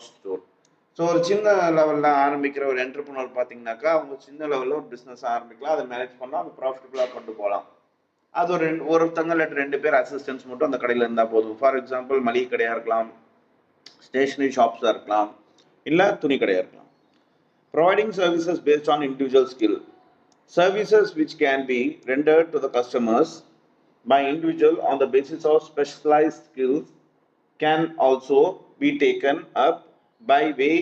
Store. So ஒரு சின்ன லெவலில் ஆரம்பிக்கிற ஒரு என்டர்பிரினர் பார்த்தீங்கன்னாக்கா அவங்க சின்ன லெவலில் ஒரு பிஸ்னஸ் ஆரம்பிக்கலாம், அதை மேனேஜ் பண்ணால் அது ப்ராஃபிட்டபுளாக கொண்டு போகலாம். அது ஒருத்தங்க இல்லாட்டி 2 பேர் அசிஸ்டன்ஸ் மட்டும் அந்த கடையில் இருந்தால் போதும். ஃபார் எக்ஸாம்பிள் மளிகை கடையாக இருக்கலாம், ஸ்டேஷனரி ஷாப்ஸாக இருக்கலாம், இல்லை துணி கடையாக இருக்கலாம். Providing services based on individual skill. Services which can be rendered to the customers by individual on the basis of specialized skills can also be taken up by way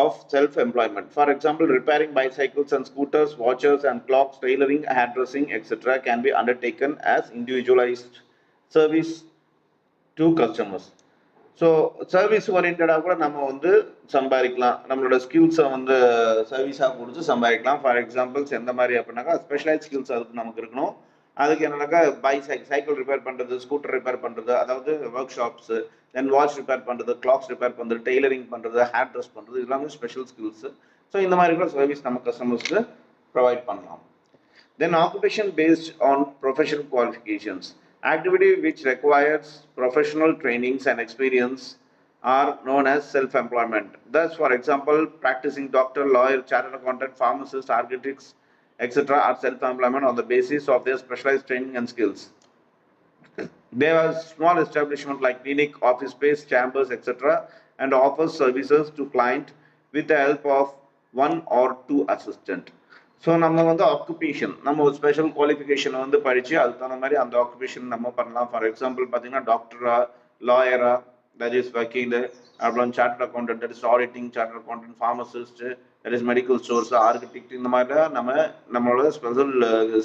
of self-employment. For example, repairing bicycles and scooters, watches and clocks, tailoring, hairdressing, etc. can be undertaken as individualized service to customers. So service ஓரியன்டாக கூட நம்ம வந்து சம்பாதிக்கலாம், நம்மளோட ஸ்கில்ஸை வந்து சர்வீஸாக கொடுத்து சம்பாதிக்கலாம். For examples எந்த மாதிரி அப்படின்னாக்கா ஸ்பெஷலைஸ் ஸ்கில்ஸ் அதுக்கு நமக்கு இருக்கணும். அதுக்கு என்னன்னாக்கா சைக்கிள் ரிப்பேர் பண்ணுறது, ஸ்கூட்டர் ரிப்பேர் பண்ணுறது, அதாவது ஒர்க் ஷாப்ஸு, தென் வாட்ச் ரிப்பேர் பண்ணுறது, கிளாக்ஸ் ரிப்பேர் பண்ணுறது, டெய்லரிங் பண்ணுறது, ஹேர் ட்ரெஸ் பண்ணுறது, எல்லாமே ஸ்பெஷல் ஸ்கில்ஸு. ஸோ இந்த மாதிரி கூட சர்வீஸ் நம்ம கஸ்டமர்ஸ்க்கு ப்ரொவைட் பண்ணலாம். Then occupation based on professional qualifications. Activity which requires professional trainings and experience are known as self-employment. Thus, for example, practicing doctor, lawyer, chartered accountant, pharmacist, architects, etc. are self-employment on the basis of their specialized training and skills. They have a small establishment like clinic, office space, chambers, etc. and offers services to client with the help of 1 or 2 assistants. So நம்ம வந்து occupation நம்ம ஒரு special குவாலிஃபிகேஷனை வந்து படித்து அதுக்கு தகுந்த மாதிரி அந்த ஆக்குபேஷன் நம்ம பண்ணலாம். ஃபார் எக்ஸாம்பிள் பார்த்தீங்கன்னா டாக்டரா, லாயரா, தட் இஸ் வக்கீல், அப்புறம் chartered accountant, that is auditing, chartered accountant, pharmacist, that is medical stores, architect, இந்த மாதிரிலாம் நம்மளோட ஸ்பெஷல்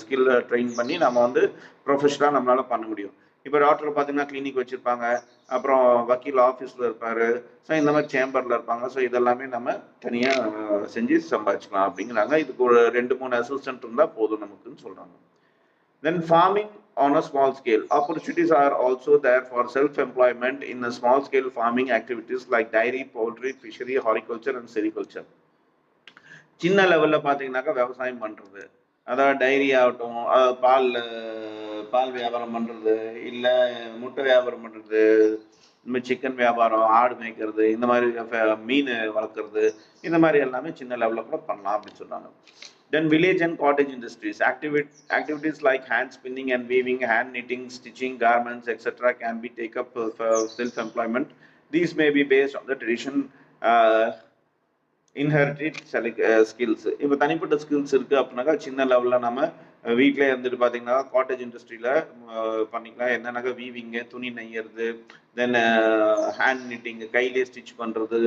ஸ்கில் ட்ரெயின் பண்ணி நம்ம வந்து ப்ரொஃபஷனலாக நம்மளால பண்ண முடியும். இப்போ டாக்டர் பார்த்தீங்கன்னா கிளினிக் வச்சுருப்பாங்க, அப்புறம் வக்கீல் ஆஃபீஸில் இருப்பார், ஸோ இந்த மாதிரி சேம்பரில் இருப்பாங்க. ஸோ இதெல்லாமே நம்ம தனியாக செஞ்சு சம்பாதிச்சிக்கலாம் அப்படிங்கிறாங்க. இதுக்கு ஒரு 2-3 அசிஸ்டன்ட் இருந்தால் போதும் நமக்குன்னு சொல்கிறாங்க. Then farming on a small scale. Opportunities are also there for self-employment in a small scale farming activities like dairy, poultry, fishery, horticulture and sericulture. சின்ன லெவலில் பார்த்தீங்கன்னாக்கா விவசாயம் பண்ணுறது, அதாவது டைரி ஆகட்டும், பால் வியாபாரம் பண்ணுறது, இல்லை முட்டை வியாபாரம் பண்ணுறது, இந்த மாதிரி சிக்கன் வியாபாரம், ஆடு மேய்க்கிறது, இந்த மாதிரி மீன் வளர்க்குறது, இந்த மாதிரி எல்லாமே சின்ன லெவலில் கூட பண்ணலாம் அப்படின்னு சொல்கிறாங்க. Then village and cottage industries. Activities like hand spinning and weaving, hand knitting, stitching garments, etc. can be taken up for self-employment. These may be based on the tradition, inherited skills. இப்போ தனிப்பட்ட skills இருக்குது அப்படின்னாக்கா சின்ன லெவலில் நம்ம வீட்டிலே இருந்துட்டு பார்த்தீங்கன்னா காட்டேஜ் இண்டஸ்ட்ரியில் பண்ணிக்கலாம். என்னன்னாக்கா வீவிங்கு, துணி நெய்யறது, தென் ஹேண்ட் நிட்டிங்கு, கையிலே ஸ்டிச் பண்ணுறது,